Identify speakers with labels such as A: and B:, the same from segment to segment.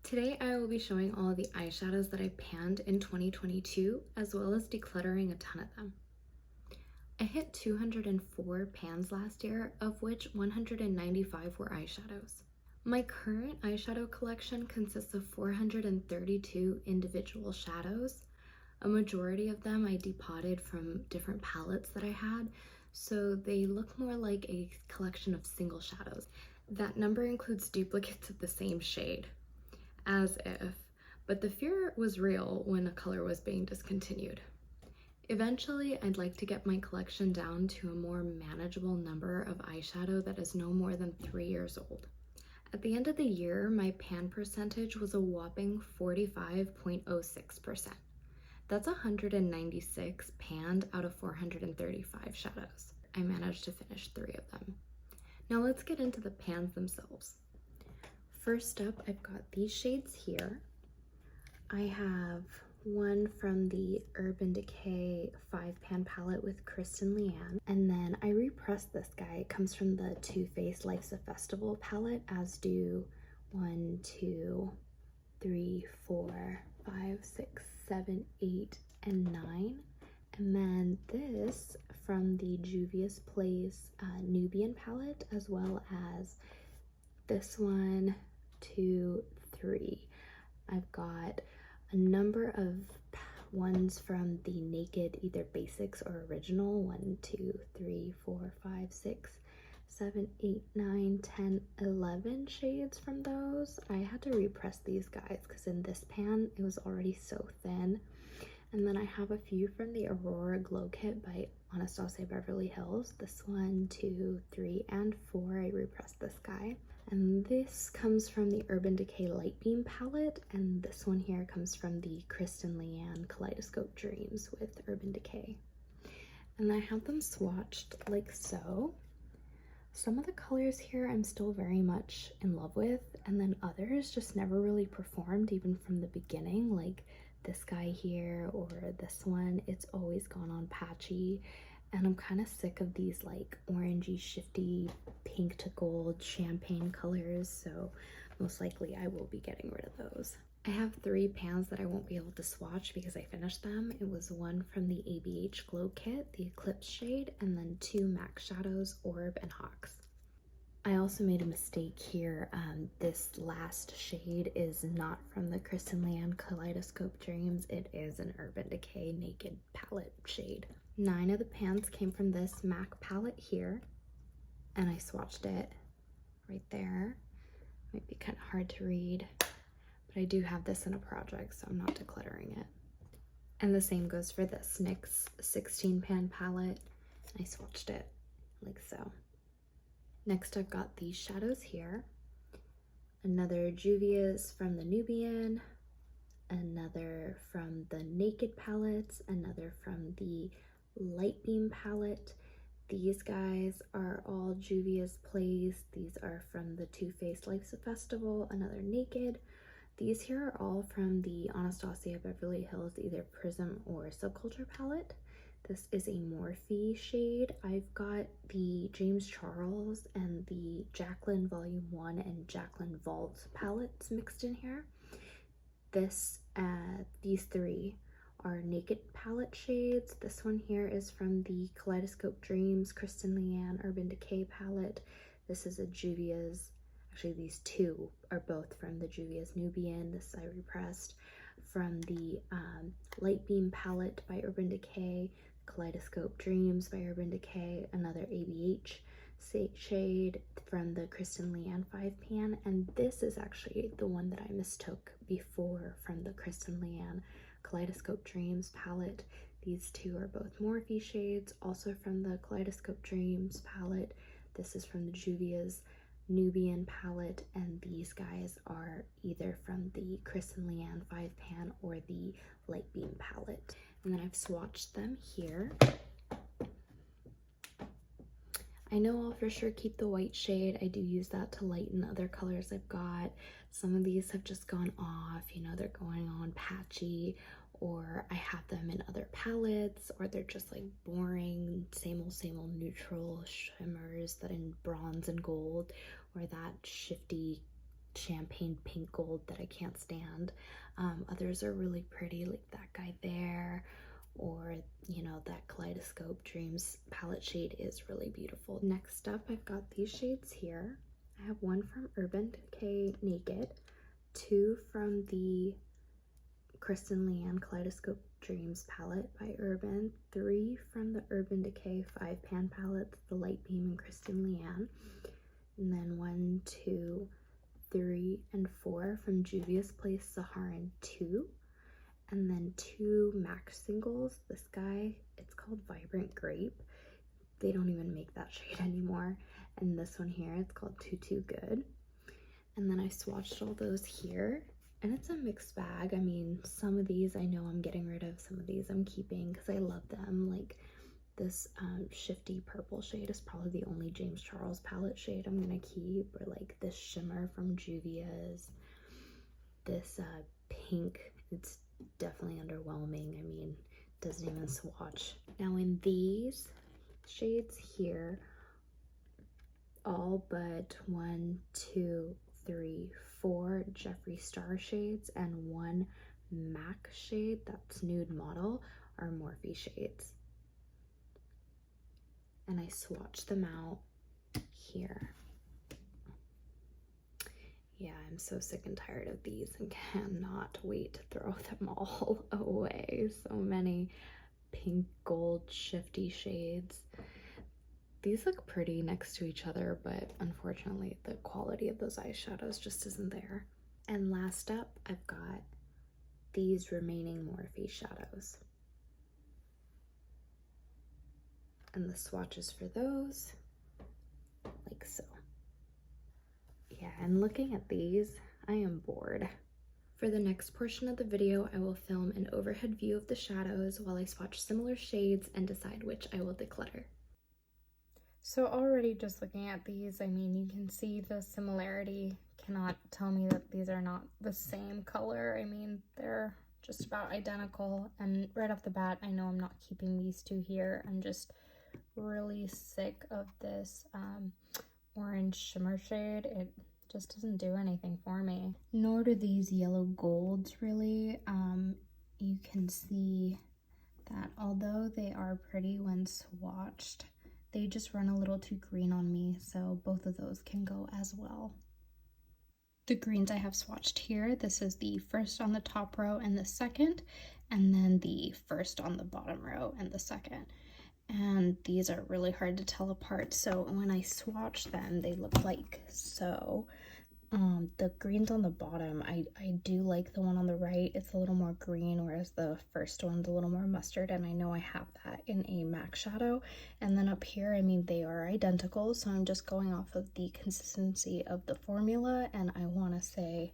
A: Today I will be showing all of the eyeshadows that I panned in 2022, as well as decluttering a ton of them. I hit 204 pans last year, of which 195 were eyeshadows. My current eyeshadow collection consists of 432 individual shadows. A majority of them I depotted from different palettes that I had, so they look more like a collection of single shadows. That number includes duplicates of the same shade. As if, but the fear was real when a color was being discontinued. Eventually, I'd like to get my collection down to a more manageable number of eyeshadow that is no more than 3 years old. At the end of the year, my pan percentage was a whopping 45.06%. That's 196 panned out of 435 shadows. I managed to finish 3 of them. Now let's get into the pans themselves. First up, I've got these shades here. I have one from the Urban Decay 5-pan palette with Kristen Leanne, and then I repressed this guy. It comes from the Too Faced Life's a Festival palette, as do 1, 2, 3, 4, 5, 6, 7, 8, and 9. And then this from the Juvia's Place Nubian palette, as well as this one, 2, 3. I've got a number of ones from the Naked, either basics or original. 1, 2, 3, 4, 5, 6, 7, 8, 9, 10, 11 shades from those. I had to repress these guys because in this pan it was already so thin. And then I have a few from the Aurora Glow Kit by Anastasia Beverly Hills. This 1, 2, 3, and 4. I repressed this guy. And this comes from the Urban Decay Light Beam palette, and this one here comes from the Kristen Leanne Kaleidoscope Dreams with Urban Decay. And I have them swatched like so. Some of the colors here I'm still very much in love with, and then others just never really performed even from the beginning, like this guy here or this one. It's always gone on patchy. And I'm kind of sick of these like orangey, shifty, pink to gold champagne colors, so most likely I will be getting rid of those. I have 3 pans that I won't be able to swatch because I finished them. It was one from the ABH Glow Kit, the Eclipse shade, and then 2 MAC shadows, Orb and Hawks. I also made a mistake here. This last shade is not from the Kristen Leanne Kaleidoscope Dreams. It is an Urban Decay Naked palette shade. 9 of the pans came from this MAC palette here, and I swatched it right there. Might be kind of hard to read, but I do have this in a project, so I'm not decluttering it. And the same goes for this NYX 16-pan palette. I swatched it like so. Next, I've got these shadows here. Another Juvia's from the Nubian, another from the Naked palettes, another from the Light Beam palette. These guys are all Juvia's Place. These are from the Too Faced Life's a Festival, another Naked. These here are all from the Anastasia Beverly Hills, either Prism or Subculture palette. This is a Morphe shade. I've got the James Charles and the Jaclyn Volume 1 and Jaclyn Vault palettes mixed in here. These 3 are Naked palette shades. This one here is from the Kaleidoscope Dreams Kristen Leanne Urban Decay palette. This is a Juvia's, actually these 2 are both from the Juvia's Nubian. This I repressed. From the Light Beam palette by Urban Decay, Kaleidoscope Dreams by Urban Decay, another ABH shade from the Kristen Leanne 5-pan, and this is actually the one that I mistook before from the Kristen Leanne Kaleidoscope Dreams palette. These 2 are both Morphe shades, also from the Kaleidoscope Dreams palette. This is from the Juvia's Nubian palette, and these guys are either from the Kristen Leanne 5-pan or the Light Beam palette. And then I've swatched them here. I know I'll for sure keep the white shade. I do use that to lighten other colors I've got. Some of these have just gone off, you know, they're going on patchy, or I have them in other palettes, or they're just like boring, same old neutral shimmers that in bronze and gold, or that shifty champagne pink gold that I can't stand. Others are really pretty, like that guy there, or you know, that Kaleidoscope Dreams palette shade is really beautiful. Next up, I've got these shades here. I have one from Urban Decay Naked, two from the Kristen Leanne Kaleidoscope Dreams palette by Urban, three from the Urban Decay 5-pan palettes, the Light Beam and Kristen Leanne, and then 1, 2, 3, and 4 from Juvia's Place Saharan 2, and then 2 MAC singles. This guy, it's called Vibrant Grape. They don't even make that shade anymore. And this one here, it's called Too Too Good. And then I swatched all those here, and it's a mixed bag. I mean, some of these I know I'm getting rid of, some of these I'm keeping because I love them. Like this shifty purple shade is probably the only James Charles palette shade I'm gonna keep, or like this shimmer from Juvia's. This pink, it's definitely underwhelming. I mean, doesn't even swatch. Now in these shades here, all but 1, 2, 3, 4 Jeffree Star shades and 1 MAC shade, that's Nude Model, are Morphe shades. And I swatched them out here. Yeah, I'm so sick and tired of these and cannot wait to throw them all away. So many pink gold shifty shades. These look pretty next to each other, but unfortunately the quality of those eyeshadows just isn't there. And last up, I've got these remaining Morphe shadows. And the swatches for those, like so. Yeah, and looking at these, I am bored. For the next portion of the video, I will film an overhead view of the shadows while I swatch similar shades and decide which I will declutter. So already just looking at these, I mean, you can see the similarity. Cannot tell me that these are not the same color. I mean, they're just about identical. And right off the bat, I know I'm not keeping these two here. I'm just really sick of this orange shimmer shade. It just doesn't do anything for me. Nor do these yellow golds really. You can see that although they are pretty when swatched, they just run a little too green on me, so both of those can go as well. The greens I have swatched here, this is the first on the top row and the second, and then the first on the bottom row and the second. And these are really hard to tell apart, so when I swatch them, they look like so. The greens on the bottom, I do like the one on the right. It's a little more green, whereas the first one's a little more mustard, and I know I have that in a MAC shadow. And then up here, I mean, they are identical, so I'm just going off of the consistency of the formula, and I want to say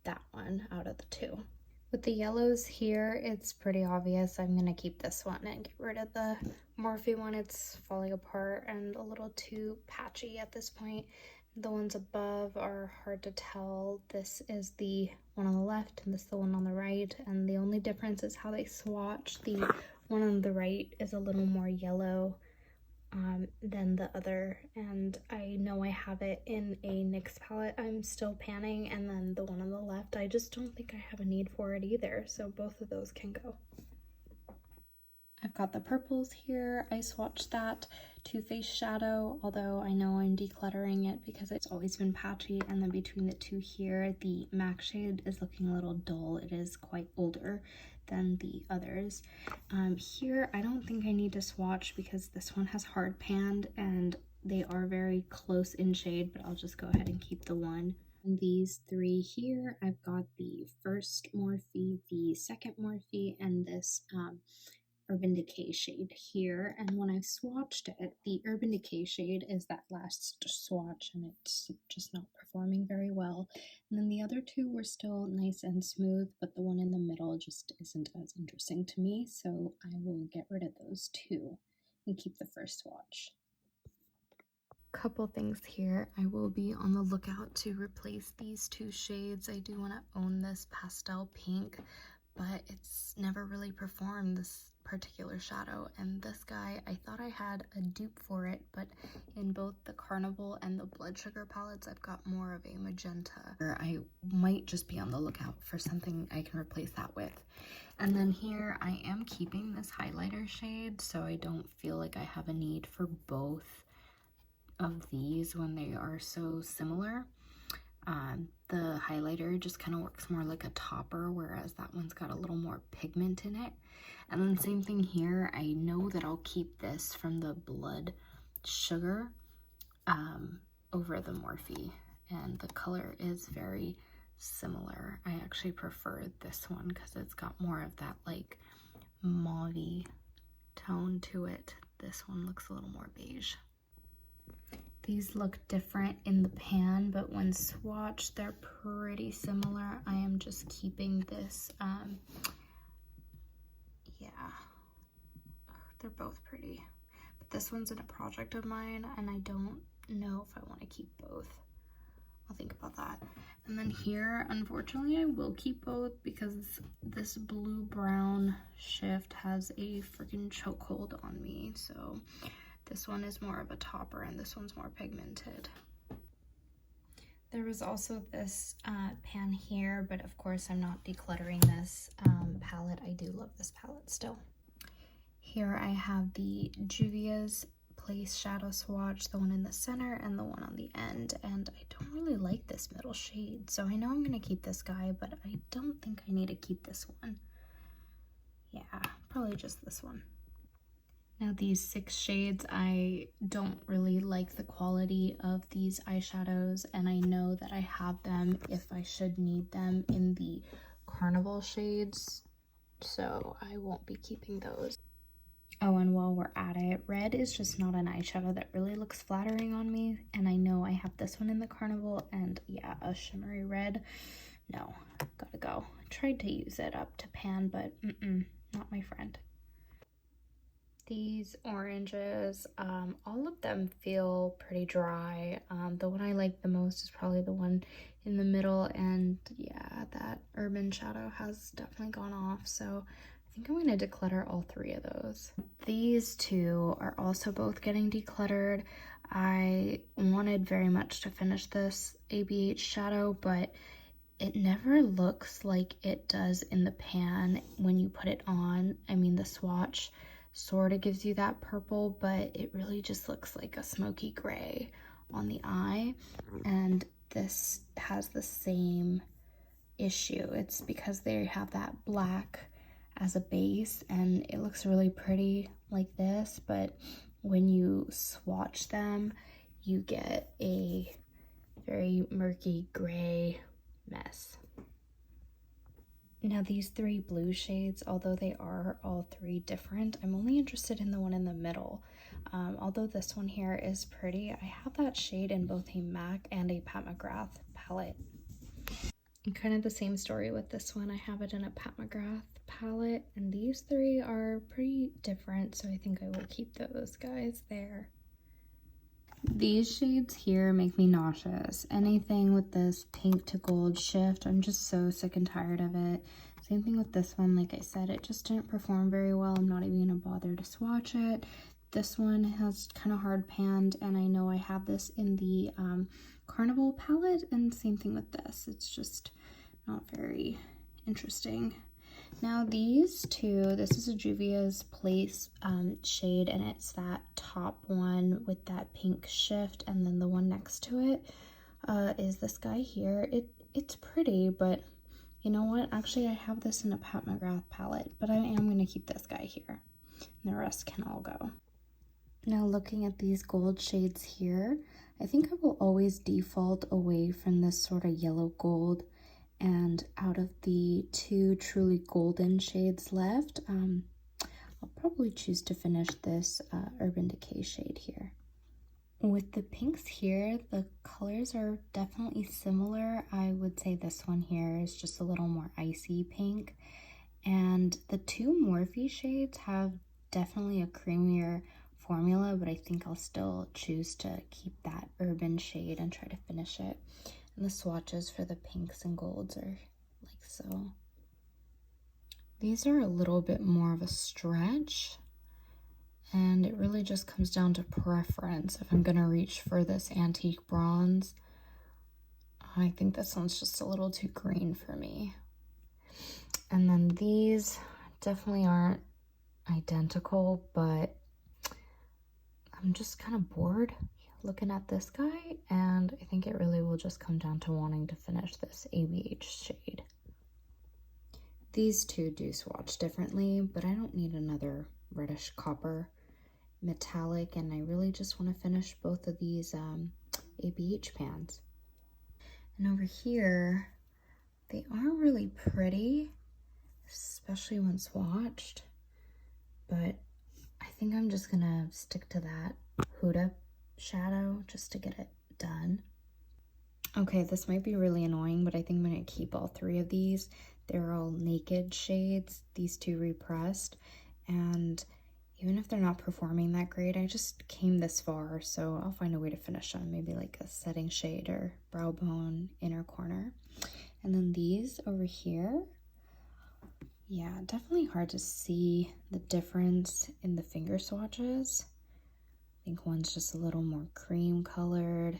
A: that one out of the two. With the yellows here, it's pretty obvious I'm going to keep this one and get rid of the Morphe one. It's falling apart and a little too patchy at this point. The ones above are hard to tell. This is the one on the left and this is the one on the right, and the only difference is how they swatch. The one on the right is a little more yellow than the other, and I know I have it in a NYX palette I'm still panning, and then the one on the left, I just don't think I have a need for it either, so both of those can go. I've got the purples here. I swatched that Too Faced shadow, although I know I'm decluttering it because it's always been patchy, and then between the two here, the MAC shade is looking a little dull. It is quite older than the others. Here, I don't think I need to swatch because this one has hard panned and they are very close in shade, but I'll just go ahead and keep the one. And these three here, I've got the first Morphe, the second Morphe, and this Urban Decay shade here. And when I swatched it, the Urban Decay shade is that last swatch and it's just not performing very well. And then the other two were still nice and smooth, but the one in the middle just isn't as interesting to me, so I will get rid of those two and keep the first swatch. Couple things here. I will be on the lookout to replace these two shades. I do want to own this pastel pink, but it's never really performed. This particular shadow, and this guy, I thought I had a dupe for it, but in both the Carnival and the Blood Sugar palettes, I've got more of a magenta. I might just be on the lookout for something I can replace that with. And then here, I am keeping this highlighter shade, so I don't feel like I have a need for both of these when they are so similar. The highlighter just kind of works more like a topper, whereas that one's got a little more pigment in it. And then same thing here, I know that I'll keep this from the Blood Sugar over the Morphe, and the color is very similar. I actually prefer this one because it's got more of that like mauve-y tone to it. This one looks a little more beige. These look different in the pan, but when swatched, they're pretty similar. I am just keeping this, yeah, they're both pretty. But this one's in a project of mine, and I don't know if I want to keep both. I'll think about that. And then here, unfortunately, I will keep both because this blue-brown shift has a freaking chokehold on me, so this one is more of a topper and this one's more pigmented. There was also this pan here, but of course I'm not decluttering this palette. I do love this palette still. Here I have the Juvia's Place Shadow Swatch, the one in the center and the one on the end, and I don't really like this middle shade, so I know I'm going to keep this guy, but I don't think I need to keep this one. Yeah, probably just this one. Now these 6 shades, I don't really like the quality of these eyeshadows, and I know that I have them if I should need them in the Carnival shades, so I won't be keeping those. Oh, and while we're at it, red is just not an eyeshadow that really looks flattering on me, and I know I have this one in the Carnival, and yeah, a shimmery red, no, gotta go. I tried to use it up to pan, but not my friend. These oranges, all of them feel pretty dry. The one I like the most is probably the one in the middle, and yeah, that urban shadow has definitely gone off, so I think I'm going to declutter all 3 of those. These 2 are also both getting decluttered. I wanted very much to finish this ABH shadow, but it never looks like it does in the pan when you put it on. I mean, the swatch sort of gives you that purple, but it really just looks like a smoky gray on the eye, and this has the same issue. It's because they have that black as a base, and it looks really pretty like this, but when you swatch them, you get a very murky gray mess. Now these 3 blue shades, although they are all 3 different, I'm only interested in the one in the middle. Although this one here is pretty, I have that shade in both a MAC and a Pat McGrath palette. And kind of the same story with this one. I have it in a Pat McGrath palette, and these 3 are pretty different, so I think I will keep those guys there. These shades here make me nauseous. Anything with this pink to gold shift, I'm just so sick and tired of it. Same thing with this one. Like I said, it just didn't perform very well. I'm not even gonna bother to swatch it. This one has kind of hard panned, and I know I have this in the Carnival palette, and same thing with this. It's just not very interesting. Now these 2, this is a Juvia's Place shade, and it's that top one with that pink shift, and then the one next to it is this guy here. It's pretty, but you know what? Actually, I have this in a Pat McGrath palette, but I am going to keep this guy here, and the rest can all go. Now looking at these gold shades here, I think I will always default away from this sort of yellow gold. And out of the 2 truly golden shades left, I'll probably choose to finish this Urban Decay shade here. With the pinks here, the colors are definitely similar. I would say this one here is just a little more icy pink. And the 2 Morphe shades have definitely a creamier formula, but I think I'll still choose to keep that urban shade and try to finish it. And the swatches for the pinks and golds are like so. These are a little bit more of a stretch, and it really just comes down to preference. If I'm gonna reach for this antique bronze, I think this one's just a little too green for me. And then these definitely aren't identical, but I'm just kind of bored looking at this guy, and I think it really will just come down to wanting to finish this ABH shade. These two do swatch differently, but I don't need another reddish copper metallic, and I really just want to finish both of these ABH pans. And over here, they are really pretty, especially when swatched, but I think I'm just gonna stick to that Huda shadow just to get it done. Okay, this might be really annoying, but I think I'm gonna keep all three of these. They're all naked shades, these two repressed, and even if they're not performing that great, I just came this far, so I'll find a way to finish them, maybe like a setting shade or brow bone inner corner. And then these over here, yeah, definitely hard to see the difference in the finger swatches. I think one's just a little more cream colored.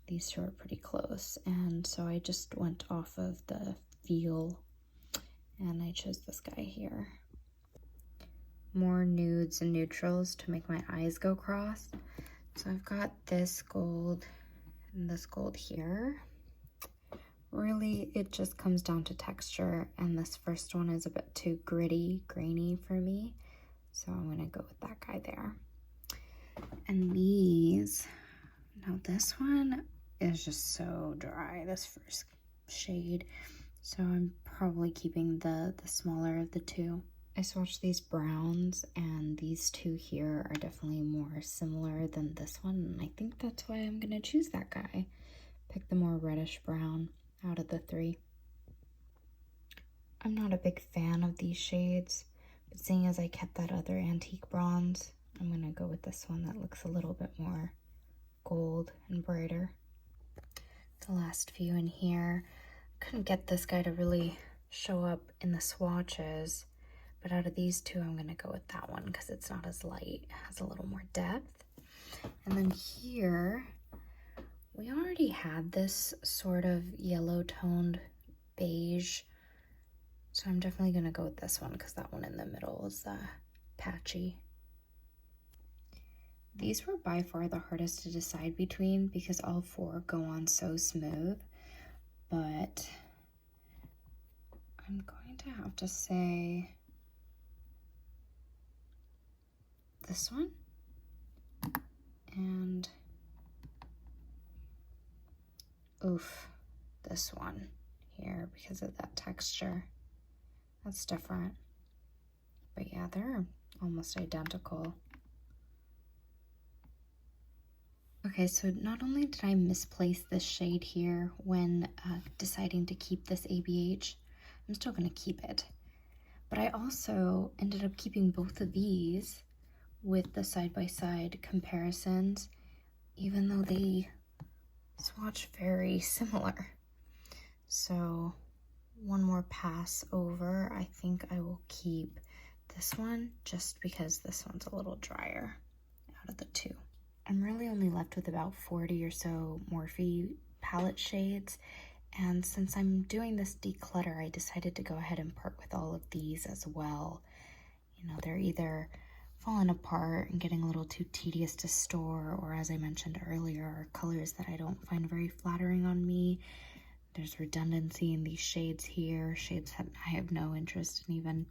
A: These two are pretty close, and so I just went off of the feel and I chose this guy here. More nudes and neutrals to make my eyes go cross. So I've got this gold and this gold here. Really, it just comes down to texture, and this first one is a bit too gritty, grainy for me, so I'm gonna go with that guy there. And these, now this one is just so dry, this first shade, so I'm probably keeping the smaller of the two. I swatched these browns, and these two here are definitely more similar than this one, and I think that's why I'm gonna choose that guy. Pick the more reddish brown out of the three. I'm not a big fan of these shades, but seeing as I kept that other antique bronze, I'm gonna go with this one that looks a little bit more gold and brighter. The last few in here, couldn't get this guy to really show up in the swatches, but out of these two, I'm gonna go with that one because it's not as light, it has a little more depth. And then here, we already had this sort of yellow toned beige, so I'm definitely gonna go with this one because that one in the middle is patchy. These were by far the hardest to decide between because all four go on so smooth, but I'm going to have to say this one and oof, this one here because of that texture. That's different. But yeah, they're almost identical. Okay, so not only did I misplace this shade here when deciding to keep this ABH, I'm still gonna keep it. But I also ended up keeping both of these with the side-by-side comparisons, even though they swatch very similar. So one more pass over, I think I will keep this one just because this one's a little drier out of the two. I'm really only left with about 40 or so Morphe palette shades, and since I'm doing this declutter, I decided to go ahead and part with all of these as well. You know, they're either falling apart and getting a little too tedious to store, or as I mentioned earlier, are colors that I don't find very flattering on me. There's redundancy in these shades here, shades that I have no interest in even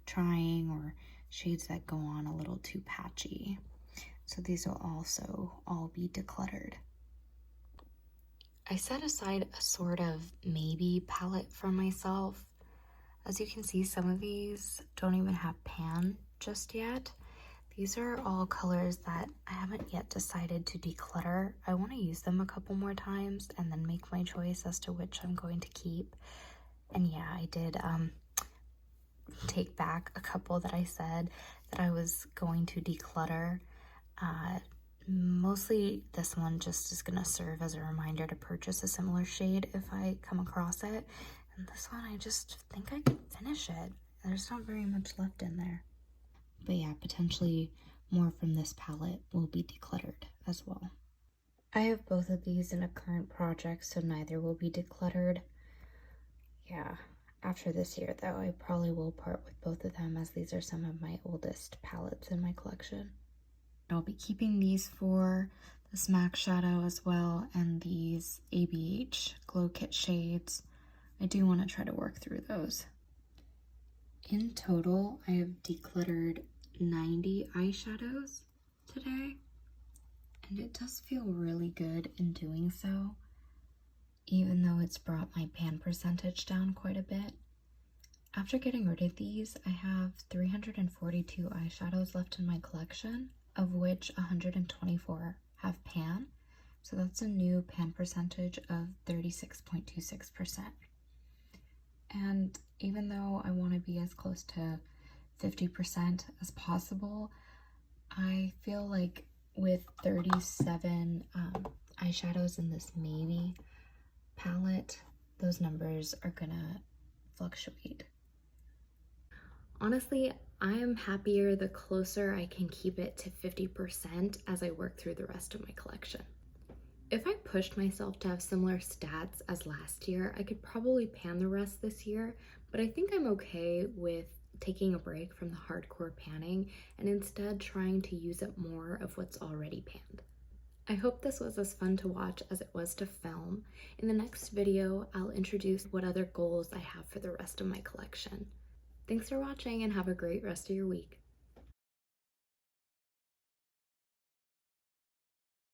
A: trying, or shades that go on a little too patchy. So these will also all be decluttered. I set aside a sort of maybe palette for myself. As you can see, some of these don't even have pan just yet. These are all colors that I haven't yet decided to declutter. I want to use them a couple more times and then make my choice as to which I'm going to keep. And yeah, I did take back a couple that I said that I was going to declutter. Mostly this one just is gonna serve as a reminder to purchase a similar shade if I come across it. And this one, I just think I could finish it. There's not very much left in there. But yeah, potentially more from this palette will be decluttered as well. I have both of these in a current project, so neither will be decluttered. Yeah, after this year though, I probably will part with both of them, as these are some of my oldest palettes in my collection. I'll be keeping these for the Smack Shadow as well, and these ABH Glow Kit shades. I do want to try to work through those. In total, I have decluttered 90 eyeshadows today, and it does feel really good in doing so, even though it's brought my pan percentage down quite a bit. After getting rid of these, I have 342 eyeshadows left in my collection, of which 124 have pan, so that's a new pan percentage of 36.26%. And even though I want to be as close to 50% as possible, I feel like with 37 eyeshadows in this Maybe palette, those numbers are gonna fluctuate. Honestly, I am happier the closer I can keep it to 50% as I work through the rest of my collection. If I pushed myself to have similar stats as last year, I could probably pan the rest this year, but I think I'm okay with taking a break from the hardcore panning and instead trying to use up more of what's already panned. I hope this was as fun to watch as it was to film. In the next video, I'll introduce what other goals I have for the rest of my collection. Thanks for watching and have a great rest of your week.